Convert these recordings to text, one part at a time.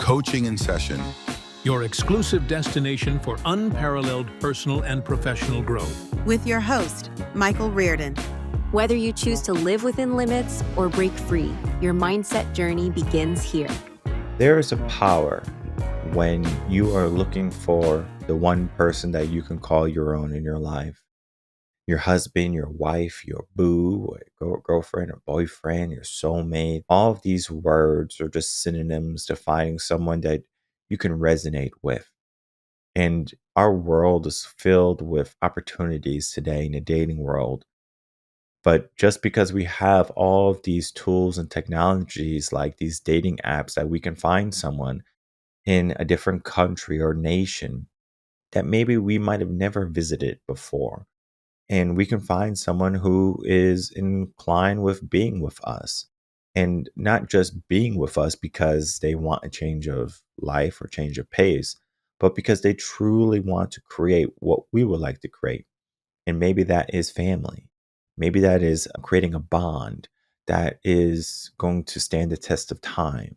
Coaching in Session. Your exclusive destination for unparalleled personal and professional growth. With your host, Michael Rearden. Whether you choose to live within limits or break free, your mindset journey begins here. There is a power when you are looking for the one person that you can call your own in your life. Your husband, your wife, your boo, or girlfriend or boyfriend, your soulmate. All of these words are just synonyms to finding someone that you can resonate with. And our world is filled with opportunities today in the dating world. But just because we have all of these tools and technologies like these dating apps that we can find someone in a different country or nation that maybe we might have never visited before. And we can find someone who is inclined with being with us, and not just being with us because they want a change of life or change of pace, but because they truly want to create what we would like to create. And maybe that is family. Maybe that is creating a bond that is going to stand the test of time.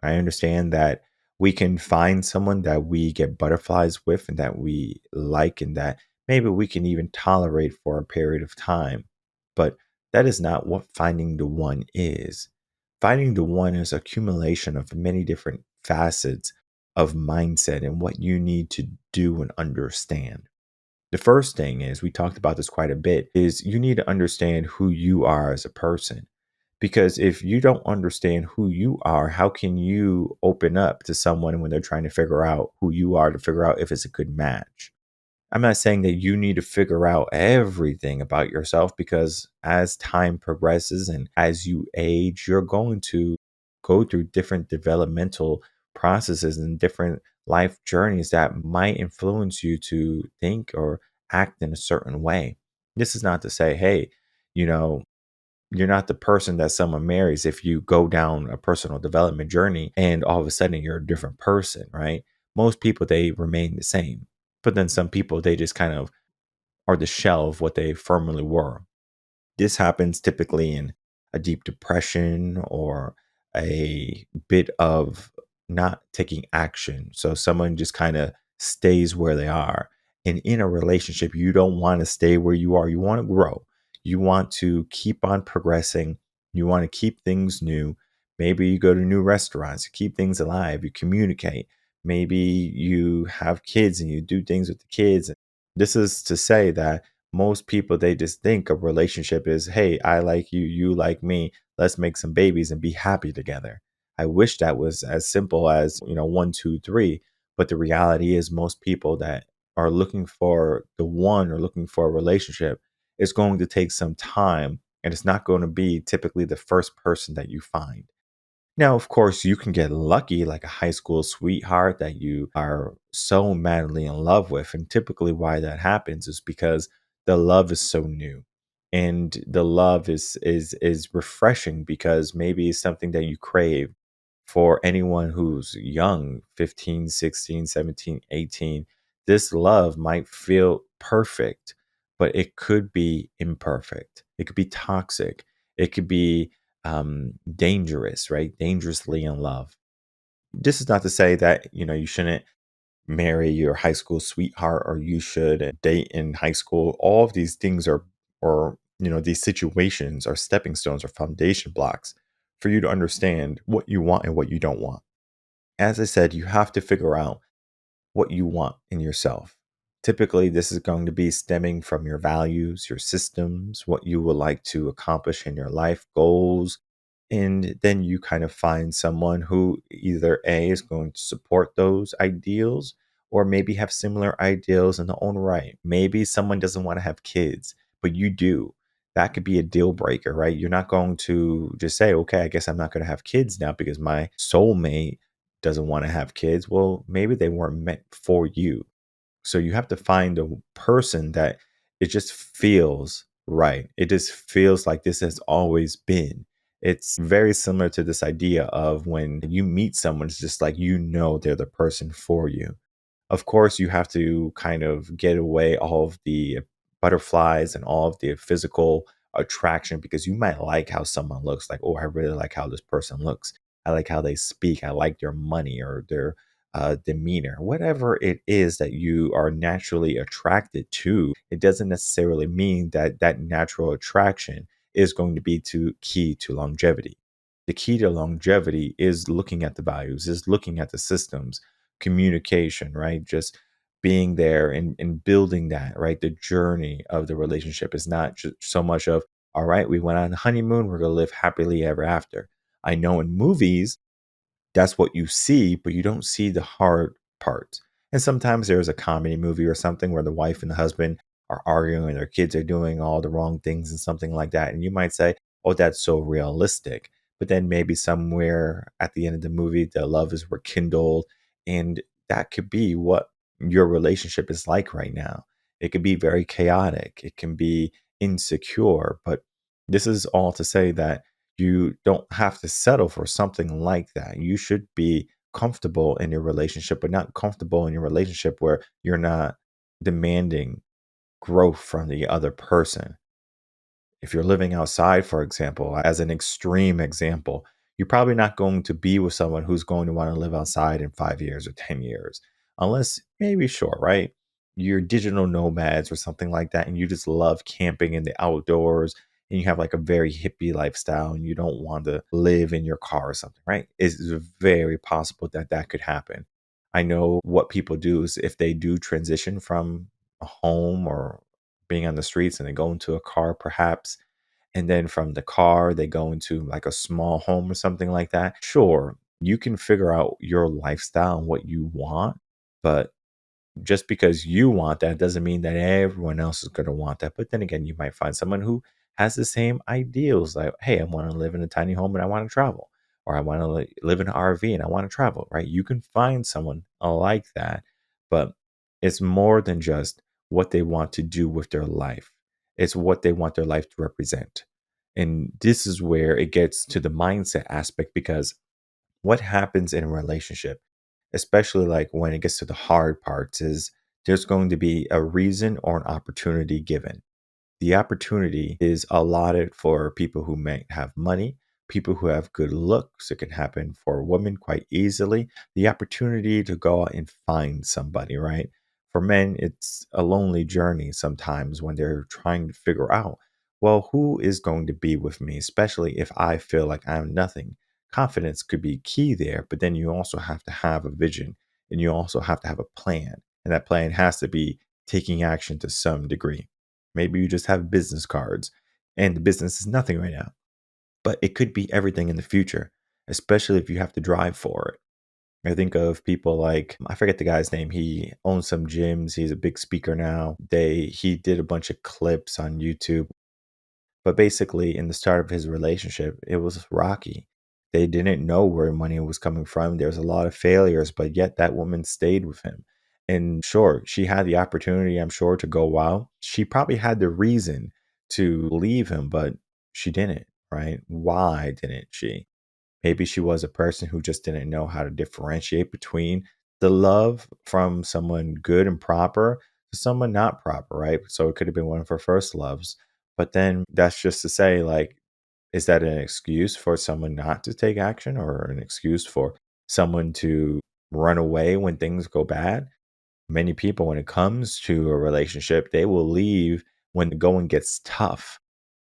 I understand that we can find someone that we get butterflies with and that we like and that maybe we can even tolerate for a period of time. But that is not what finding the one is. Finding the one is accumulation of many different facets of mindset and what you need to do and understand. The first thing is, we talked about this quite a bit, is you need to understand who you are as a person. Because if you don't understand who you are, how can you open up to someone when they're trying to figure out who you are to figure out if it's a good match? I'm not saying that you need to figure out everything about yourself, because as time progresses and as you age, you're going to go through different developmental processes and different life journeys that might influence you to think or act in a certain way. This is not to say, hey, you know, you're not the person that someone marries if you go down a personal development journey and all of a sudden you're a different person, right? Most people, they remain the same. But then some people, they just kind of are the shell of what they formerly were. This happens typically in a deep depression or a bit of not taking action. So someone just kind of stays where they are. And in a relationship, you don't want to stay where you are. You want to grow. You want to keep on progressing. You want to keep things new. Maybe you go to new restaurants, you keep things alive, you communicate. Maybe you have kids and you do things with the kids. This is to say that most people, they just think a relationship is, hey, I like you, you like me, let's make some babies and be happy together. I wish that was as simple as, one, two, three. But the reality is, most people that are looking for the one or looking for a relationship, it's going to take some time, and it's not going to be typically the first person that you find. Now, of course, you can get lucky, like a high school sweetheart that you are so madly in love with. And typically, why that happens is because the love is so new, and the love is refreshing, because maybe it's something that you crave. For anyone who's young, 15, 16, 17, 18, this love might feel perfect, but it could be imperfect. It could be toxic. It could be dangerous, right? Dangerously in love. This is not to say that, you shouldn't marry your high school sweetheart, or you should date in high school. All of these things are, or, these situations are stepping stones or foundation blocks for you to understand what you want and what you don't want. As I said, you have to figure out what you want in yourself. Typically, this is going to be stemming from your values, your systems, what you would like to accomplish in your life goals. And then you kind of find someone who either A, is going to support those ideals, or maybe have similar ideals in their own right. Maybe someone doesn't want to have kids, but you do. That could be a deal breaker, right? You're not going to just say, okay, I guess I'm not going to have kids now because my soulmate doesn't want to have kids. Well, maybe they weren't meant for you. So you have to find a person that it just feels right. It just feels like this has always been. It's very similar to this idea of when you meet someone, it's just like, they're the person for you. Of course, you have to kind of get away all of the butterflies and all of the physical attraction, because you might like how someone looks, like, oh, I really like how this person looks. I like how they speak. I like their money or their demeanor, whatever it is that you are naturally attracted to. It doesn't necessarily mean that that natural attraction is going to be to key to longevity. The key to longevity is looking at the values, is looking at the systems, communication, right? Just being there and building that, right? The journey of the relationship is not just so much of, all right, we went on a honeymoon, we're going to live happily ever after. I know in movies, that's what you see, but you don't see the hard parts. And sometimes there's a comedy movie or something where the wife and the husband are arguing and their kids are doing all the wrong things and something like that. And you might say, oh, that's so realistic. But then maybe somewhere at the end of the movie, the love is rekindled. And that could be what your relationship is like right now. It could be very chaotic, it can be insecure. But this is all to say that you don't have to settle for something like that. You should be comfortable in your relationship, but not comfortable in your relationship where you're not demanding growth from the other person. If you're living outside, for example, as an extreme example, you're probably not going to be with someone who's going to want to live outside in 5 years or 10 years, unless maybe, sure, right? You're digital nomads or something like that, and you just love camping in the outdoors and you have like a very hippie lifestyle and you don't want to live in your car or something, right? It's very possible that that could happen. I know what people do is if they do transition from a home or being on the streets and they go into a car perhaps, and then from the car they go into like a small home or something like that. Sure, you can figure out your lifestyle and what you want, but just because you want that doesn't mean that everyone else is going to want that. But then again, you might find someone who has the same ideals, like, hey, I want to live in a tiny home and I want to travel, or I want to live in an RV and I want to travel, right? You can find someone like that, but it's more than just what they want to do with their life, it's what they want their life to represent. And this is where it gets to the mindset aspect, because what happens in a relationship, especially like when it gets to the hard parts, is there's going to be a reason or an opportunity given. The opportunity is allotted for people who may have money, people who have good looks. It can happen for women quite easily. The opportunity to go out and find somebody, right? For men, it's a lonely journey sometimes when they're trying to figure out, well, who is going to be with me, especially if I feel like I'm nothing. Confidence could be key there, but then you also have to have a vision and you also have to have a plan. And that plan has to be taking action to some degree. Maybe you just have business cards and the business is nothing right now, but it could be everything in the future, especially if you have to drive for it. I think of people like, I forget the guy's name. He owns some gyms. He's a big speaker now. He did a bunch of clips on YouTube, but basically, in the start of his relationship, it was rocky. They didn't know where money was coming from. There was a lot of failures, but yet that woman stayed with him. And sure, she had the opportunity, I'm sure, to go out. She probably had the reason to leave him, but she didn't, right? Why didn't she? Maybe she was a person who just didn't know how to differentiate between the love from someone good and proper to someone not proper, right? So it could have been one of her first loves. But then that's just to say, like, is that an excuse for someone not to take action or an excuse for someone to run away when things go bad? Many people, when it comes to a relationship, they will leave when the going gets tough.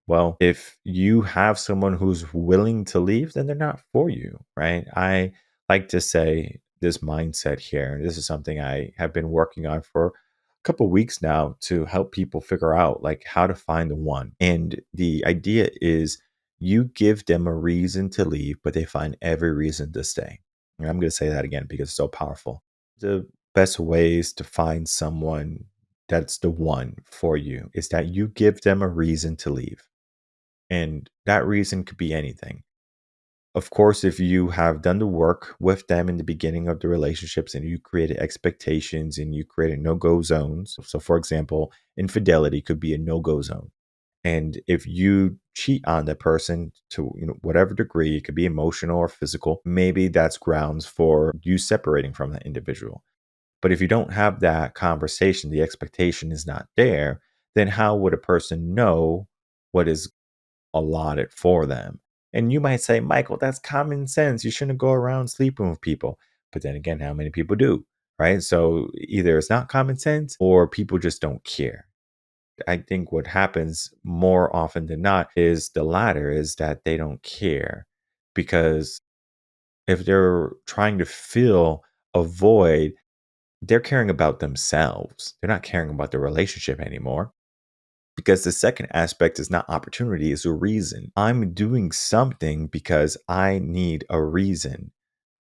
Well, if you have someone who's willing to leave, then they're not for you, right? I like to say this mindset here, and this is something I have been working on for a couple of weeks now to help people figure out like how to find the one. And the idea is you give them a reason to leave, but they find every reason to stay. And I'm going to say that again because it's so powerful. The best ways to find someone that's the one for you is that you give them a reason to leave, and that reason could be anything. Of course, if you have done the work with them in the beginning of the relationships and you created expectations and you created no go zones. So, for example, infidelity could be a no go zone. And if you cheat on that person to whatever degree, it could be emotional or physical, maybe that's grounds for you separating from that individual. But if you don't have that conversation, the expectation is not there, then how would a person know what is allotted for them? And you might say, Michael, that's common sense. You shouldn't go around sleeping with people. But then again, how many people do? Right. So either it's not common sense or people just don't care. I think what happens more often than not is the latter, is that they don't care. Because if they're trying to fill a void, they're caring about themselves. They're not caring about the relationship anymore. Because the second aspect is not opportunity, it's a reason. I'm doing something because I need a reason,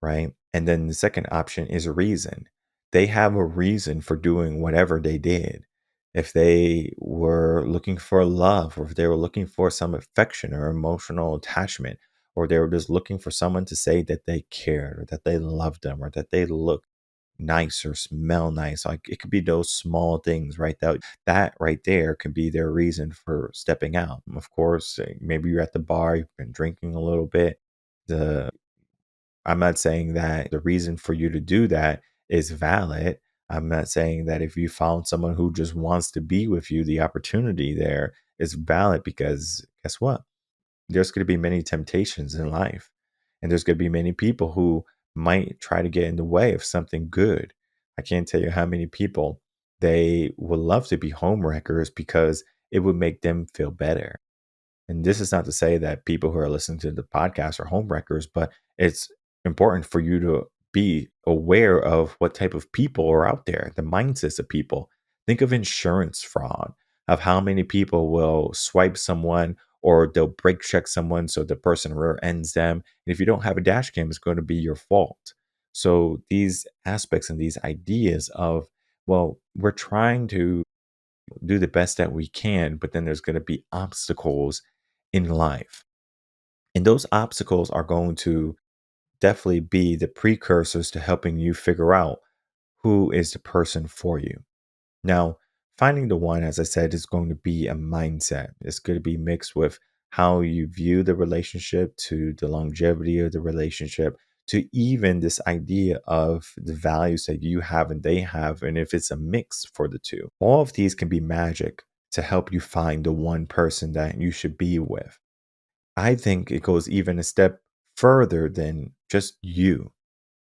right? And then the second option is a reason. They have a reason for doing whatever they did. If they were looking for love, or if they were looking for some affection or emotional attachment, or they were just looking for someone to say that they cared, or that they loved them, or that they looked nice or smell nice. Like it could be those small things, right? That right there could be their reason for stepping out. Of course, maybe you're at the bar, you've been drinking a little bit. The I'm not saying that the reason for you to do that is valid. I'm not saying that if you found someone who just wants to be with you, the opportunity there is valid, because guess what? There's going to be many temptations in life, and there's going to be many people who might try to get in the way of something good. I can't tell you how many people, they would love to be home wreckers because it would make them feel better. And this is not to say that people who are listening to the podcast are home wreckers, but it's important for you to be aware of what type of people are out there, the mindsets of people. Think of insurance fraud, of how many people will swipe someone, or they'll brake check someone so the person rear ends them. And if you don't have a dash cam, it's going to be your fault. So these aspects and these ideas of, well, we're trying to do the best that we can, but then there's going to be obstacles in life. And those obstacles are going to definitely be the precursors to helping you figure out who is the person for you. Now, finding the one, as I said, is going to be a mindset. It's going to be mixed with how you view the relationship, to the longevity of the relationship, to even this idea of the values that you have and they have, and if it's a mix for the two. All of these can be magic to help you find the one person that you should be with. I think it goes even a step further than just you.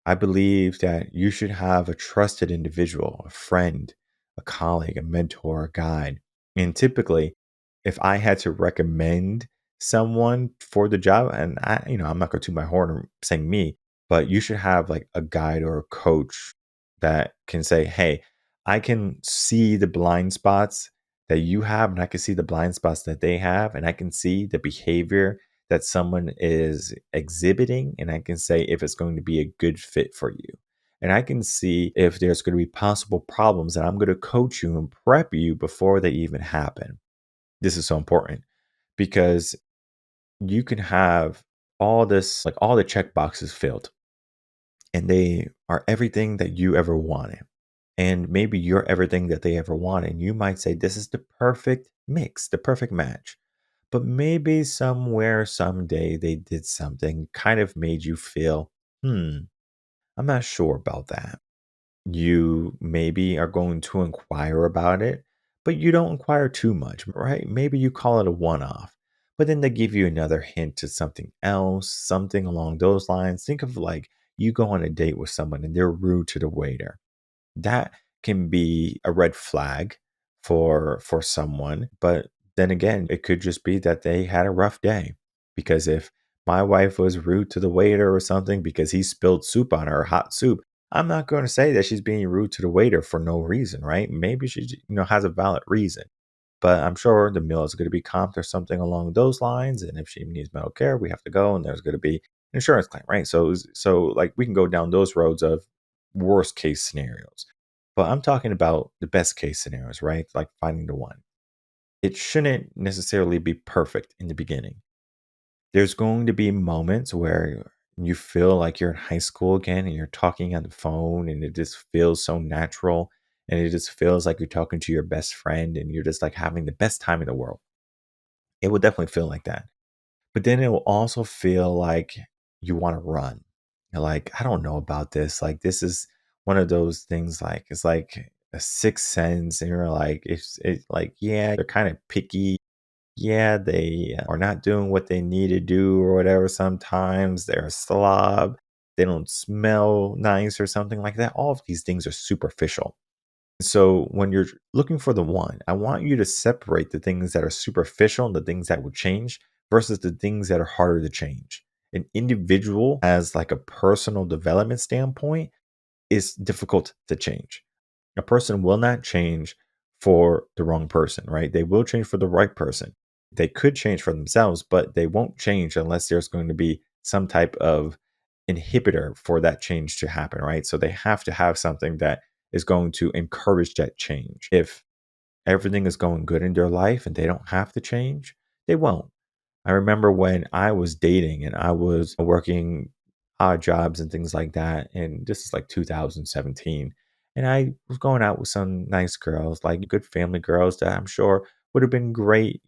I believe that you should have a trusted individual, a friend, a colleague, a mentor, a guide. And typically, if I had to recommend someone for the job, and I'm not going to toot my horn or saying me, but you should have like a guide or a coach that can say, hey, I can see the blind spots that you have, and I can see the blind spots that they have, and I can see the behavior that someone is exhibiting, and I can say if it's going to be a good fit for you. And I can see if there's going to be possible problems, and I'm going to coach you and prep you before they even happen. This is so important, because you can have all this, like all the check boxes filled, and they are everything that you ever wanted. And maybe you're everything that they ever wanted. And you might say, this is the perfect mix, the perfect match. But maybe somewhere, someday, they did something kind of made you feel, I'm not sure about that. You maybe are going to inquire about it, but you don't inquire too much, right? Maybe you call it a one off, but then they give you another hint to something else, something along those lines. Think of like you go on a date with someone and they're rude to the waiter. That can be a red flag for someone. But then again, it could just be that they had a rough day. Because if my wife was rude to the waiter or something because he spilled soup on her, hot soup, I'm not going to say that she's being rude to the waiter for no reason, right? Maybe she has a valid reason. But I'm sure the meal is going to be comped or something along those lines. And if she needs medical care, we have to go, and there's going to be an insurance claim, right? So like we can go down those roads of worst case scenarios. But I'm talking about the best case scenarios, right? Like finding the one. It shouldn't necessarily be perfect in the beginning. There's going to be moments where you feel like you're in high school again, and you're talking on the phone, and it just feels so natural, and it just feels like you're talking to your best friend, and you're just like having the best time in the world. It will definitely feel like that. But then it will also feel like you want to run. You're like, I don't know about this. Like, this is one of those things, like, it's like a sixth sense. And you're like, it's like, yeah, they're kind of picky. yeah, they are not doing what they need to do or whatever. Sometimes they're a slob, they don't smell nice or something like that. All of these things are superficial. So when you're looking for the one, I want you to separate the things that are superficial and the things that would change versus the things that are harder to change. An individual as like a personal development standpoint is difficult to change. A person will not change for the wrong person, right? They will change for the right person. They could change for themselves, but they won't change unless there's going to be some type of inhibitor for that change to happen, right? So they have to have something that is going to encourage that change. If everything is going good in their life and they don't have to change, they won't. I remember when I was dating and I was working odd jobs and things like that. And this is like 2017. And I was going out with some nice girls, like good family girls that I'm sure would have been great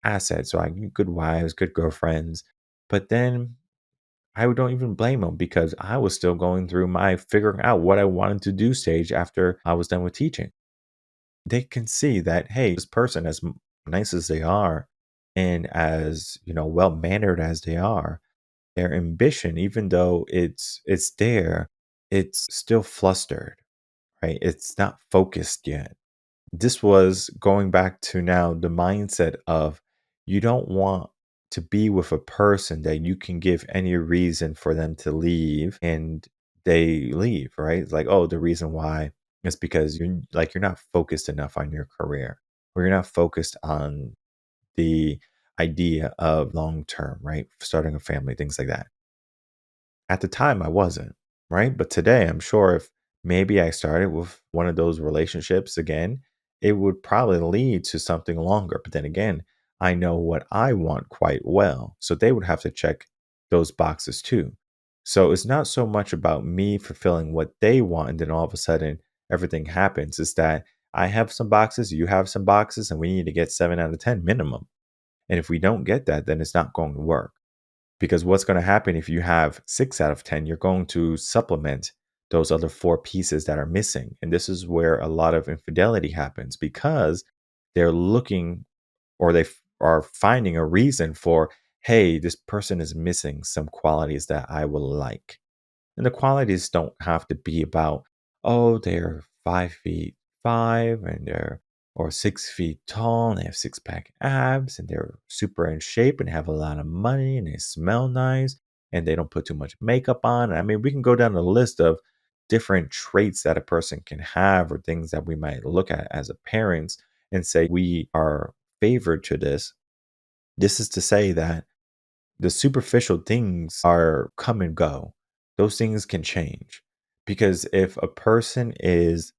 assets, like good wives, good girlfriends. But then I don't even blame them because I was still going through my figuring out what I wanted to do stage after I was done with teaching. They can see that, hey, this person, as nice as they are and as, well mannered as they are, their ambition, even though it's there, it's still flustered, right? It's not focused yet. This was going back to now the mindset of you don't want to be with a person that you can give any reason for them to leave and they leave, right? It's like, oh, the reason why is because you're not focused enough on your career or you're not focused on the idea of long term, right? Starting a family, things like that. At the time, I wasn't, right? But today, I'm sure if maybe I started with one of those relationships again, it would probably lead to something longer. But then again, I know what I want quite well. So they would have to check those boxes too. So it's not so much about me fulfilling what they want and then all of a sudden everything happens. It's that I have some boxes, you have some boxes, and we need to get 7 out of 10 minimum. And if we don't get that, then it's not going to work. Because what's going to happen if you have 6 out of 10, you're going to supplement those other four pieces that are missing. And this is where a lot of infidelity happens because they're looking or are finding a reason for, hey, this person is missing some qualities that I will like. And the qualities don't have to be about, oh, they're 5 feet five and they're or 6 feet tall and they have six pack abs and they're super in shape and have a lot of money and they smell nice and they don't put too much makeup on. I mean, we can go down the list of different traits that a person can have or things that we might look at as a parents and say we are favored to this. This is to say that the superficial things are come and go. Those things can change. Because if a person is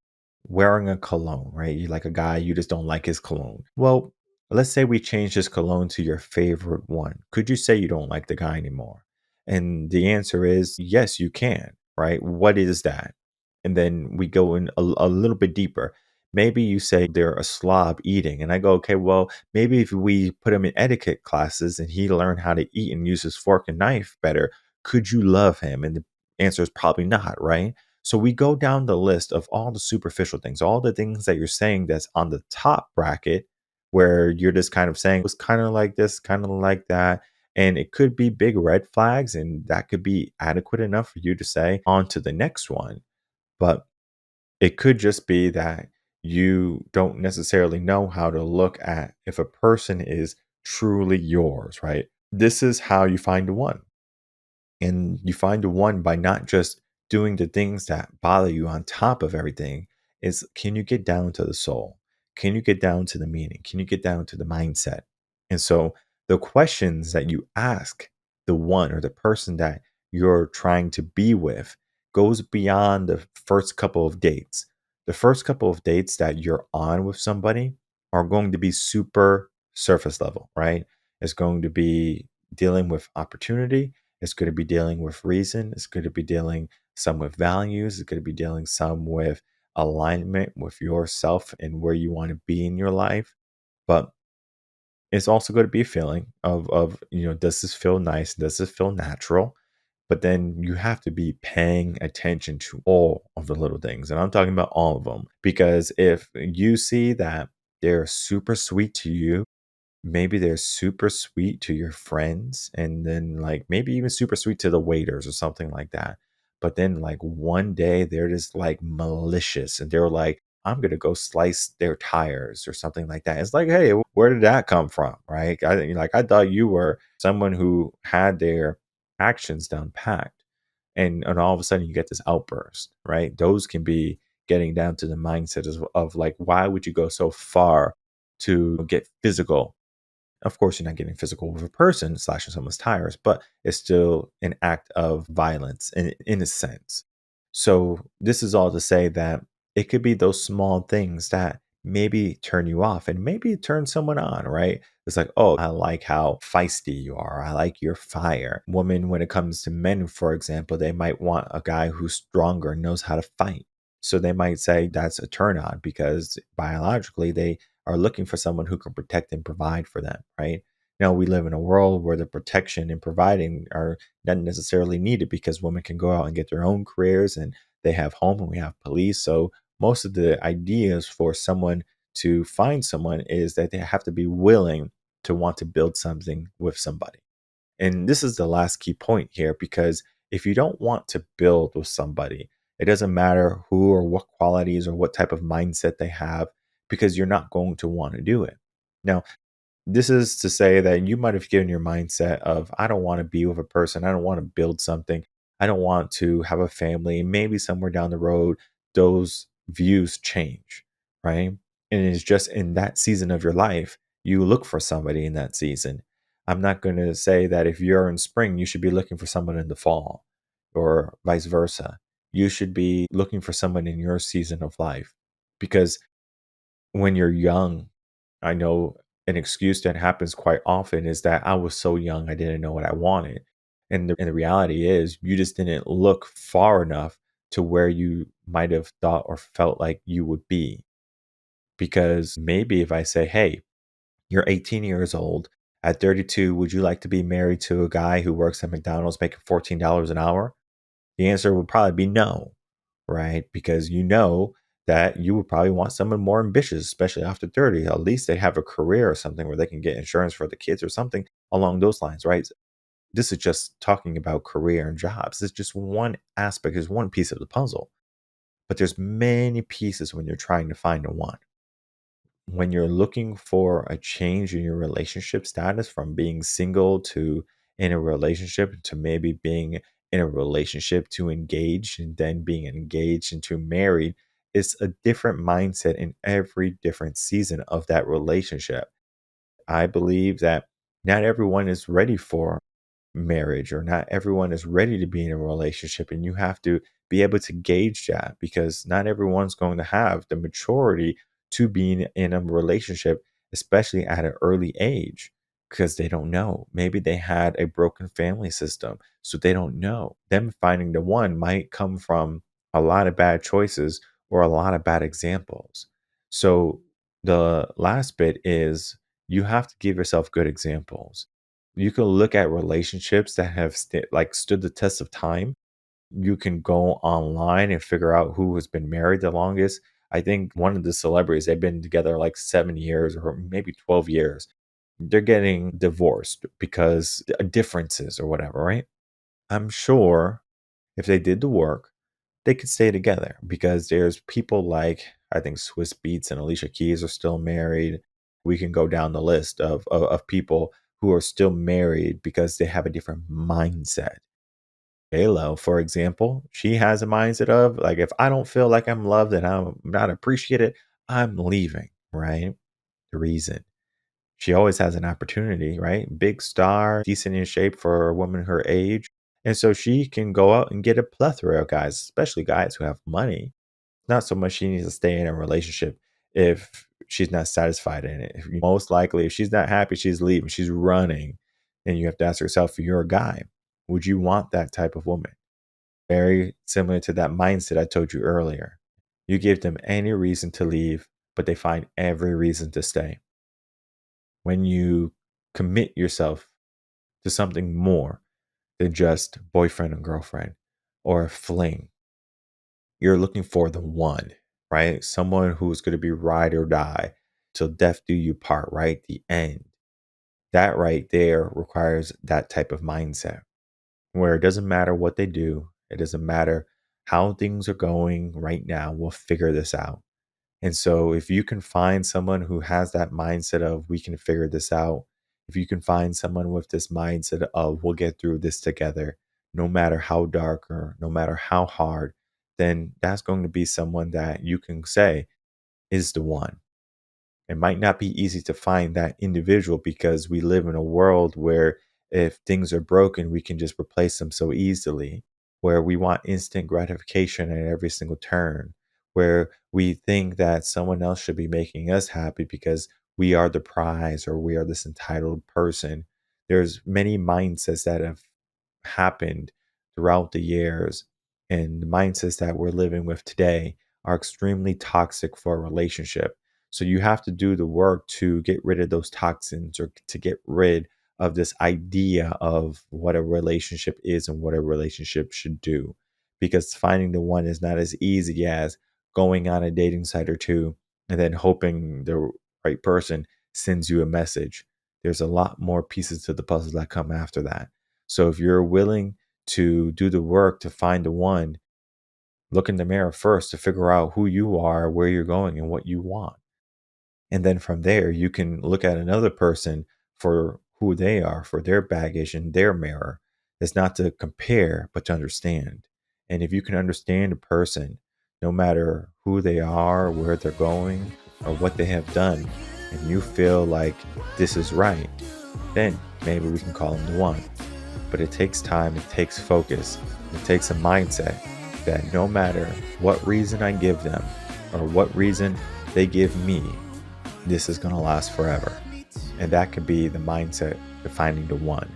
wearing a cologne, right? You like a guy, you just don't like his cologne. Well, let's say we change his cologne to your favorite one. Could you say you don't like the guy anymore? And the answer is yes, you can, right? What is that? And then we go in a little bit deeper. Maybe you say they're a slob eating. And I go, okay, well, maybe if we put him in etiquette classes and he learned how to eat and use his fork and knife better, could you love him? And the answer is probably not, right? So we go down the list of all the superficial things, all the things that you're saying that's on the top bracket, where you're just kind of saying it's kind of like this, kind of like that. And it could be big red flags, and that could be adequate enough for you to say on to the next one. But it could just be that you don't necessarily know how to look at if a person is truly yours, right? This is how you find one. And you find the one by not just doing the things that bother you on top of everything, is can you get down to the soul? Can you get down to the meaning? Can you get down to the mindset? And so the questions that you ask the one or the person that you're trying to be with goes beyond the first couple of dates. The first couple of dates that you're on with somebody are going to be super surface level, right? It's going to be dealing with opportunity, it's going to be dealing with reason. It's going to be dealing some with values. It's going to be dealing some with alignment with yourself and where you want to be in your life. But it's also going to be a feeling of does this feel nice? Does this feel natural? But then you have to be paying attention to all of the little things. And I'm talking about all of them. Because if you see that they're super sweet to you, Maybe they're super sweet to your friends and then like maybe even super sweet to the waiters or something like that. But then like one day they're just like malicious and they're like, I'm gonna go slice their tires or something like that. It's like, hey, where did that come from? Right. I thought you were someone who had their actions down packed. And all of a sudden you get this outburst, right? Those can be getting down to the mindset of like, why would you go so far to get physical? Of course, you're not getting physical with a person slashing someone's tires, but it's still an act of violence in a sense. So, this is all to say that it could be those small things that maybe turn you off and maybe turn someone on, right? It's like, oh, I like how feisty you are. I like your fire. Women, when it comes to men, for example, they might want a guy who's stronger and knows how to fight. So they might say that's a turn on because biologically they are looking for someone who can protect and provide for them, right? Now, we live in a world where the protection and providing are not necessarily needed because women can go out and get their own careers and they have home and we have police. So, most of the ideas for someone to find someone is that they have to be willing to want to build something with somebody. And this is the last key point here because if you don't want to build with somebody, it doesn't matter who or what qualities or what type of mindset they have because you're not going to want to do it. Now, this is to say that you might have given your mindset of, I don't want to be with a person. I don't want to build something. I don't want to have a family. Maybe somewhere down the road, those views change, right? And it's just in that season of your life, you look for somebody in that season. I'm not going to say that if you're in spring, you should be looking for someone in the fall or vice versa. You should be looking for someone in your season of life because when you're young, I know an excuse that happens quite often is that I was so young, I didn't know what I wanted. And the reality is, you just didn't look far enough to where you might have thought or felt like you would be. Because maybe if I say, hey, you're 18 years old, at 32, would you like to be married to a guy who works at McDonald's making $14 an hour? The answer would probably be no, right? Because you know that you would probably want someone more ambitious, especially after 30. At least they have a career or something where they can get insurance for the kids or something along those lines, right? This is just talking about career and jobs. It's just one aspect, is one piece of the puzzle. But there's many pieces when you're trying to find a one. When you're looking for a change in your relationship status from being single to in a relationship to maybe being in a relationship to engaged and then being engaged into married, it's a different mindset in every different season of that relationship. I believe that not everyone is ready for marriage or not everyone is ready to be in a relationship, and you have to be able to gauge that because not everyone's going to have the maturity to be in a relationship, especially at an early age, because they don't know. Maybe they had a broken family system, so they don't know. Them finding the one might come from a lot of bad choices or a lot of bad examples. So the last bit is you have to give yourself good examples. You can look at relationships that have stood the test of time. You can go online and figure out who has been married the longest. I think one of the celebrities, they've been together like 7 years or maybe 12 years. They're getting divorced because differences or whatever, right? I'm sure if they did the work, they could stay together because there's people like I think Swiss Beats and Alicia Keys are still married. We can go down the list of people who are still married because they have a different mindset. Lo, for example, she has a mindset of like, if I don't feel like I'm loved and I'm not appreciated, I'm leaving, right? The reason. She always has an opportunity, right? Big star, decent in shape for a woman her age. And so she can go out and get a plethora of guys, especially guys who have money. Not so much she needs to stay in a relationship if she's not satisfied in it. Most likely, if she's not happy, she's leaving, she's running. And you have to ask yourself, if you're a guy, would you want that type of woman? Very similar to that mindset I told you earlier. You give them any reason to leave, but they find every reason to stay. When you commit yourself to something more than just boyfriend and girlfriend or a fling, you're looking for the one, right? Someone who's going to be ride or die till death do you part, right? The end. That right there requires that type of mindset where it doesn't matter what they do, it doesn't matter how things are going right now, we'll figure this out. And so, if you can find someone who has that mindset of we can figure this out, if you can find someone with this mindset of we'll get through this together, no matter how dark or no matter how hard, then that's going to be someone that you can say is the one. It might not be easy to find that individual because we live in a world where if things are broken, we can just replace them so easily, where we want instant gratification at every single turn, where we think that someone else should be making us happy because we are the prize or we are this entitled person. There's many mindsets that have happened throughout the years, and the mindsets that we're living with today are extremely toxic for a relationship. So you have to do the work to get rid of those toxins or to get rid of this idea of what a relationship is and what a relationship should do. Because finding the one is not as easy as going on a dating site or two and then hoping the right person sends you a message. There's a lot more pieces to the puzzle that come after that. So if you're willing to do the work to find the one, look in the mirror first to figure out who you are, where you're going, and what you want. And then from there, you can look at another person for who they are, for their baggage and their mirror. It's not to compare, but to understand. And if you can understand a person, no matter who they are, where they're going, or what they have done, and you feel like this is right, then maybe we can call them the one. But it takes time, it takes focus, it takes a mindset that no matter what reason I give them or what reason they give me, this is going to last forever. And that could be the mindset to finding the one.